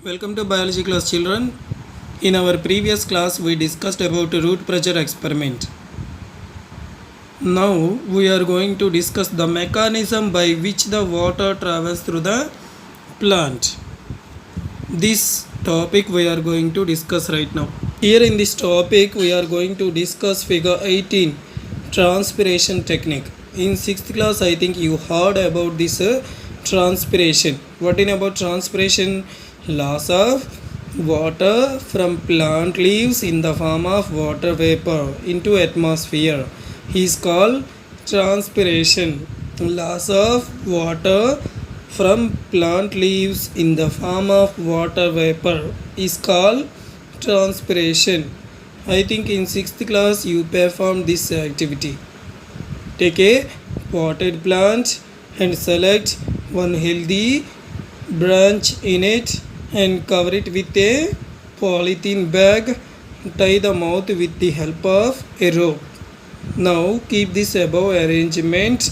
Welcome to biology class, children. In our previous class we discussed about root pressure experiment. Now we are going to discuss the mechanism by which the water travels through the plant. This topic we are going to discuss right now. Here in this topic we are going to discuss figure 18, transpiration technique. In 6th class I think you heard about this transpiration. What in about transpiration? Loss of water from plant leaves in the form of water vapor into atmosphere is called transpiration. Loss of water from plant leaves in the form of water vapor is called transpiration. I think in 6th class you performed this activity. Take a potted plant and select one healthy branch in it and cover it with a polythene bag. Tie the mouth with the help of a rope. Now keep this above arrangement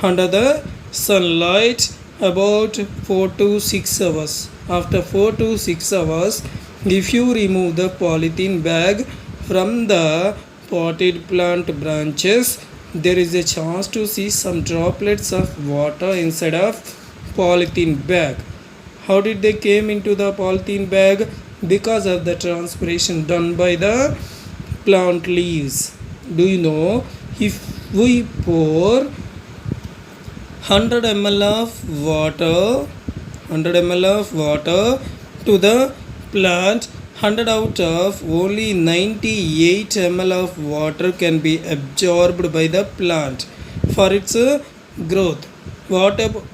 under the sunlight about 4 to 6 hours. After 4 to 6 hours, if you remove the polythene bag from the potted plant branches, there is a chance to see some droplets of water inside of polythene bag. How did they came into the polythene bag? Because of the transpiration done by the plant leaves. Do you know, if we pour 100 ml of water to the plant, 100 out of only 98 ml of water can be absorbed by the plant for its growth. What about,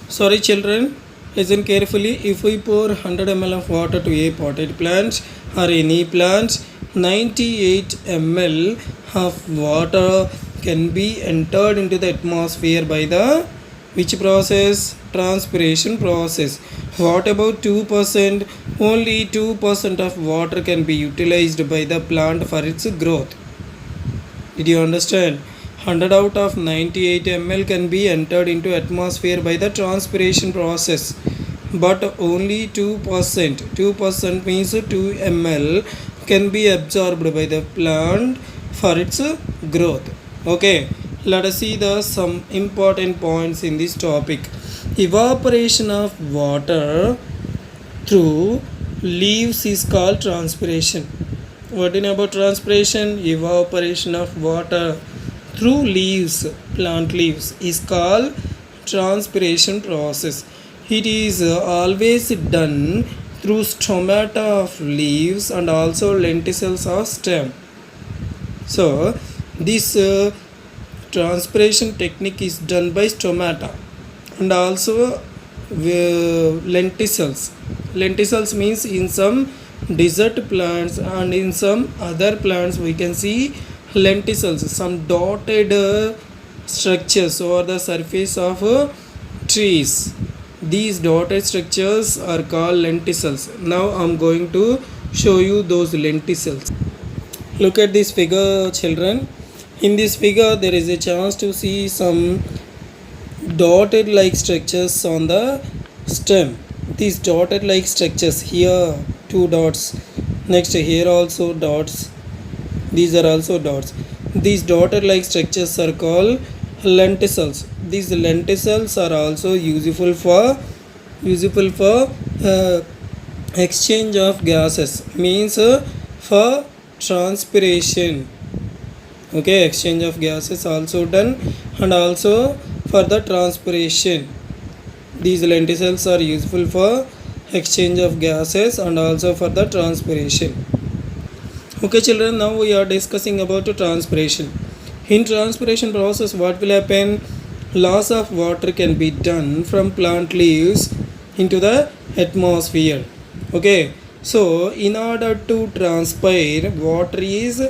sorry children, listen carefully. If we pour 100 ml of water to a potted plant or any plant, 98 ml of water can be entered into the atmosphere by the which process? Transpiration process. What about 2%? Only 2% of water can be utilized by the plant for its growth. Did you understand? 100 out of 98 ml can be entered into atmosphere by the transpiration process, but only 2% means 2 ml can be absorbed by the plant for its growth. Okay, let us see the some important points in this topic. Evaporation of water through leaves is called transpiration. What in about transpiration? Evaporation of water through leaves, plant leaves, is called transpiration process. It is always done through stomata of leaves and also lenticels of stem. So this transpiration technique is done by stomata and also lenticels. Lenticels means in some desert plants and in some other plants we can see lenticels, some dotted structures over the surface of trees. These dotted structures are called lenticels. Now I am going to show you those lenticels. Look at this figure, children. In this figure there is a chance to see some dotted like structures on the stem. These dotted like structures, here 2 dots, next here also dots, these are also dots. These dotted like structures are called lenticels. These lenticels are also useful for exchange of gases, means for transpiration. Okay, exchange of gases also done and also for the transpiration. These lenticels are useful for exchange of gases and also for the transpiration. Okay children, now we are discussing about transpiration. In transpiration process, what will happen? Loss of water can be done from plant leaves into the atmosphere. Okay, so in order to transpire, water is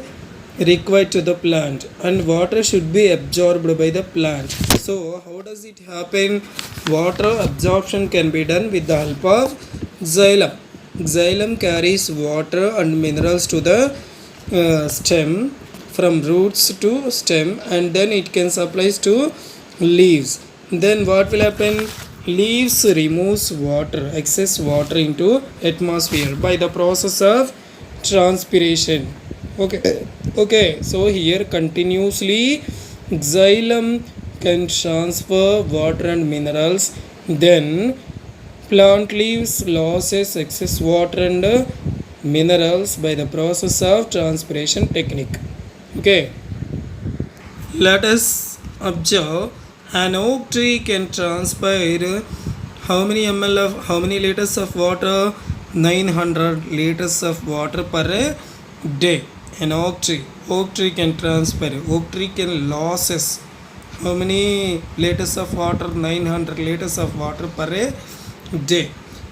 required to the plant and water should be absorbed by the plant. So how does it happen? Water absorption can be done with the help of xylem. Xylem carries water and minerals to the stem, from roots to stem, and then it can supply to leaves. Then what will happen? Leaves removes water, excess water into atmosphere by the process of transpiration. Okay, okay, so here continuously xylem can transfer water and minerals, then plant leaves loses excess water and minerals by the process of transpiration technique. Okay, let us observe an oak tree can transpire how many ml of how many liters of water? 900 liters of water per day. An oak tree can transpire. Oak tree can losses how many liters of water? 900 liters of water per day.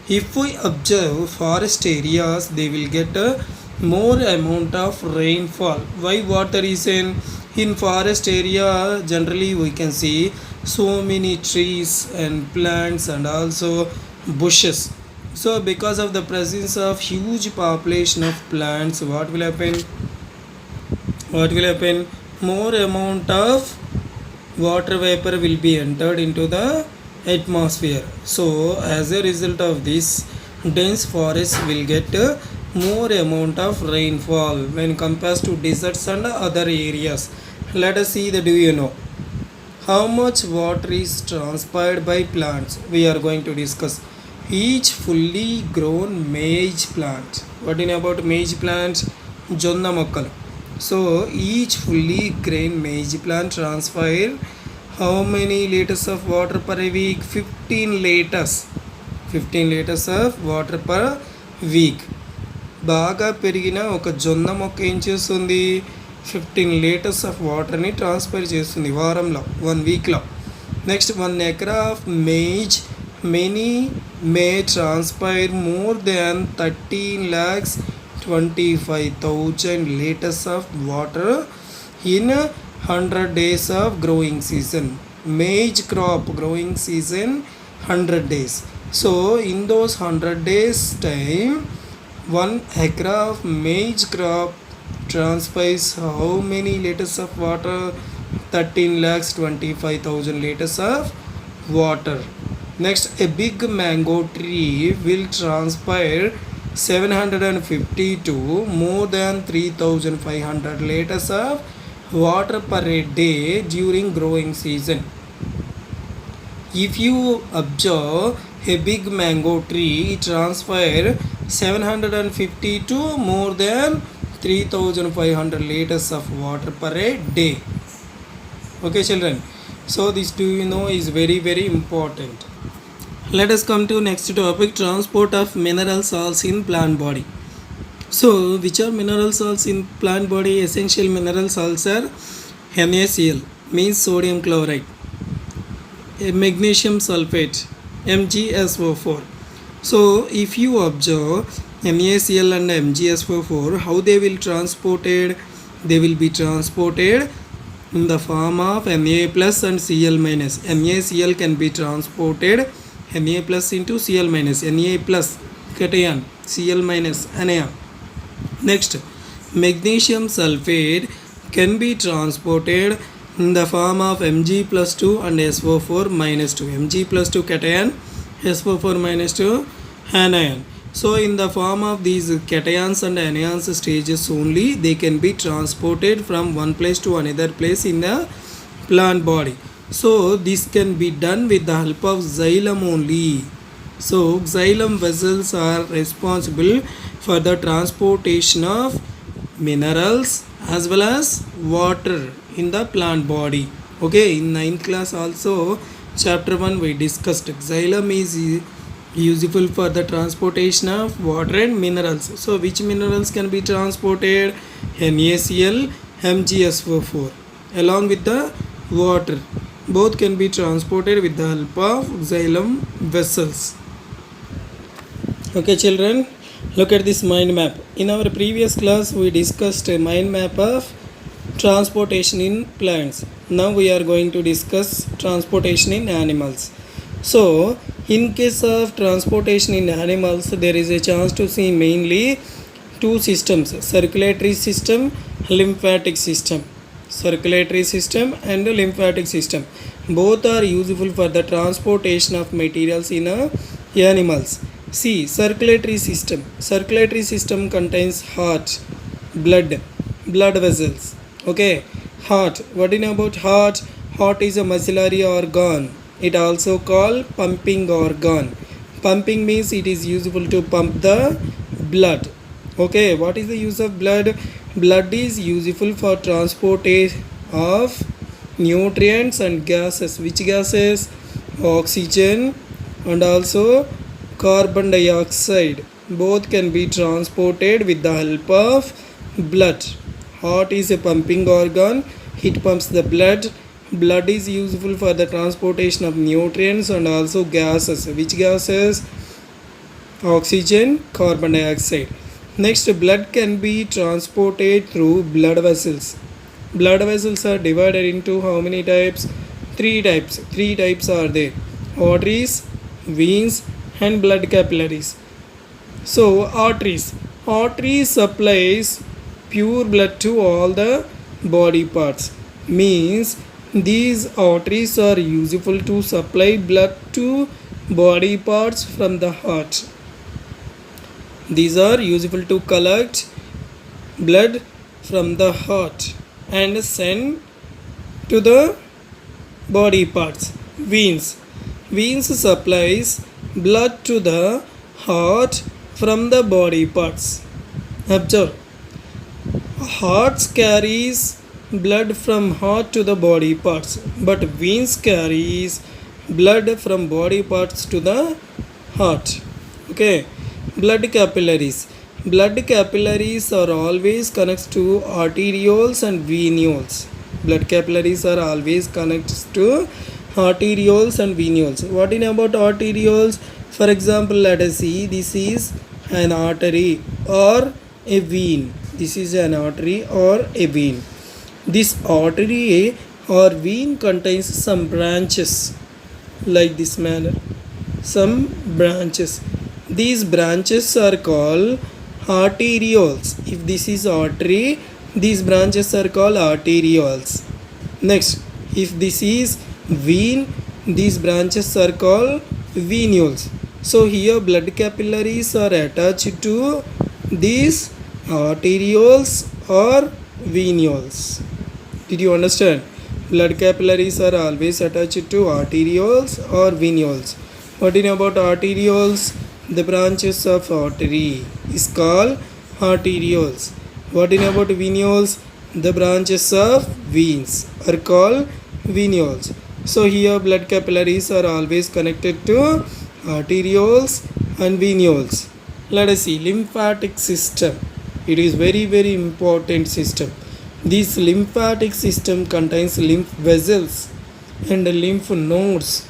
If we observe forest areas, they will get a more amount of rainfall. Why? What the reason? In forest area generally we can see so many trees and plants and also bushes. So because of the presence of huge population of plants, what will happen? More amount of water vapor will be entered into the atmosphere. So as a result of this, dense forest will get more amount of rainfall when compared to deserts and other areas. Let us see the, do you know how much water is transpired by plants? We are going to discuss each fully grown maize plant. What do you know about maize plants? Jonna mokkal. So each fully grown maize plant transpire how many liters of water per week? 15 liters. 15 liters of water per week. బాగా పెరిగిన ఒక జొన్న మొక్క ఏం చేస్తుంది? 15 litres of వాటర్ని transfer చేస్తుంది వారంలో, 1 వీక్లో. Next 1 acre of maize many may transpire more than 13,25,000 litres of water in 100 days of growing season. Maize crop growing season 100 days. So in those 100 days time, 1 acre of maize crop transpires how many liters of water? 13,25,000 liters of water. Next, a big mango tree will transpire 750 to more than 3,500 liters of water per day during growing season. If you observe a big mango tree, it transpire 750 to more than 3,500 liters of water per day. Okay children, so this, do you know, is very very important. Let us come to next topic, transport of mineral salts in plant body. So which are mineral salts in plant body? Essential mineral salts are NaCl, means sodium chloride, magnesium sulfate, MgSO4. So if you observe NaCl and MgSO4, how they will transported? They will be transported in the form of Na plus and Cl minus. NaCl can be transported Na plus into Cl minus. Na plus cation, Cl minus anion. Next, magnesium sulfate can be transported in the form of Mg plus 2 and SO4 minus 2. Mg plus 2 cation, SO4 minus 2 anion. So in the form of these cations and anions stages only, they can be transported from one place to another place in the plant body. So this can be done with the help of xylem only. So xylem vessels are responsible for the transportation of minerals as well as water in the plant body. Okay, in 9th class also, chapter 1 we discussed xylem is useful for the transportation of water and minerals. So which minerals can be transported? NaCl, MgSO4 along with the water, both can be transported with the help of xylem vessels. Okay children, look at this mind map. In our previous class we discussed a mind map of transportation in plants. Now we are going to discuss transportation in animals. So in case of transportation in animals, there is a chance to see mainly two systems, circulatory system, lymphatic system. circulatory system and lymphatic system. Both are useful for the transportation of materials in animals. See, circulatory system. Circulatory system contains heart, blood vessels. Okay, heart. What do you know about heart? Heart is a muscular organ. It also called pumping organ. Pumping means it is useful to pump the blood. Okay, what is the use of blood? Blood is useful for transport of nutrients and gases. Which gases? Oxygen and also carbon dioxide. Both can be transported with the help of blood. Heart is a pumping organ. It pumps the blood. Blood is useful for the transportation of nutrients and also gases. Which gases? Oxygen, carbon dioxide. Next, blood can be transported through blood vessels. Blood vessels are divided into how many types? Three types. Three types are there: arteries, veins, and blood capillaries. So, arteries. Arteries supplies pure blood to all the body parts. Means these arteries are useful to supply blood to body parts from the heart. These are useful to collect blood from the heart and send to the body parts. Veins. Veins supplies blood to the heart from the body parts. Observe. Heart carries blood from heart to the body parts, but veins carries blood from body parts to the heart. Okay. Blood capillaries. Blood capillaries are always connected to arterioles and venules. Blood capillaries are always connected to arterioles and venules. What do you know about arterioles? For example, let us see, this is an artery or a vein. This is an artery or a vein. This artery or vein contains some branches like this manner. Some branches. These branches are called arterioles. If this is artery, these branches are called arterioles. Next, if this is vein, these branches are called venules. So here blood capillaries are attached to these arterioles or venules. Did you understand? Blood capillaries are always attached to arterioles or venules. What do you know about arterioles? The branches of artery is called arterioles. What do you know about venules? The branches of veins are called venules. So here blood capillaries are always connected to arterioles and venules. Let us see lymphatic system. It is very important system. This lymphatic system contains lymph vessels and lymph nodes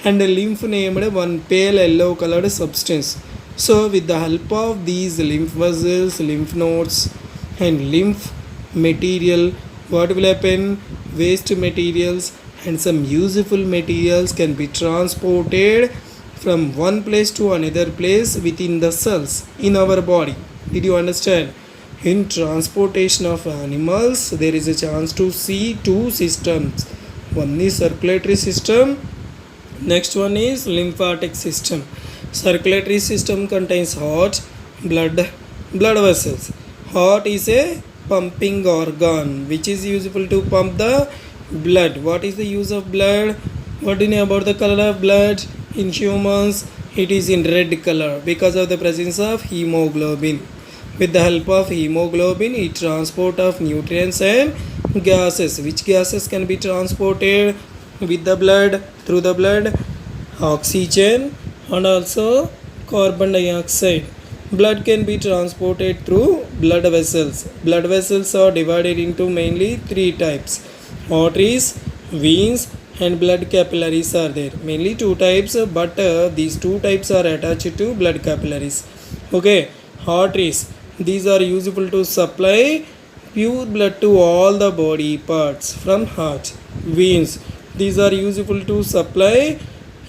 and lymph named one pale yellow colored substance. So with the help of these lymph vessels, lymph nodes and lymph material, what will happen? Waste materials and some useful materials can be transported from one place to another place within the cells in our body. Did you understand? In transportation of animals, there is a chance to see two systems. One is circulatory system, next one is lymphatic system. Circulatory system contains heart, blood vessels. Heart is a pumping organ which is useful to pump the blood. What is the use of blood? What do you know about the color of blood? In humans, it is in red color because of the presence of hemoglobin. With the help of hemoglobin, it transport of nutrients and gases. Which gases can be transported with the blood? Through the blood, oxygen and also carbon dioxide. Blood can be transported through blood vessels. Blood vessels are divided into mainly three types: arteries, veins and blood capillaries are there. Mainly two types, but these two types are attached to blood capillaries. Okay, arteries. These are useful to supply pure blood to all the body parts from heart. Veins. These are useful to supply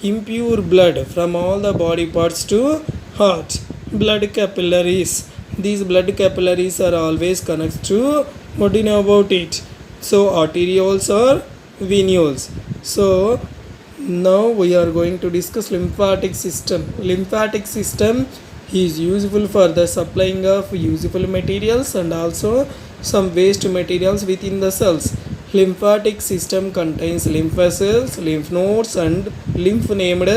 impure blood from all the body parts to heart. Blood capillaries. These blood capillaries are always connected to, what do you know about it? So arterioles or venules. So now we are going to discuss lymphatic system. Lymphatic system is useful for the supplying of useful materials and also some waste materials within the cells. Lymphatic system contains lymph vessels, lymph nodes and lymph named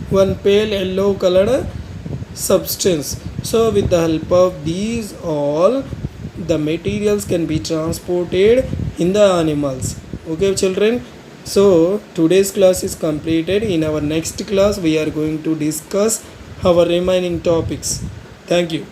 one pale yellow colored substance. So with the help of these all, the materials can be transported in the animals. Okay children, so today's class is completed. In our next class we are going to discuss our remaining topics. Thank you.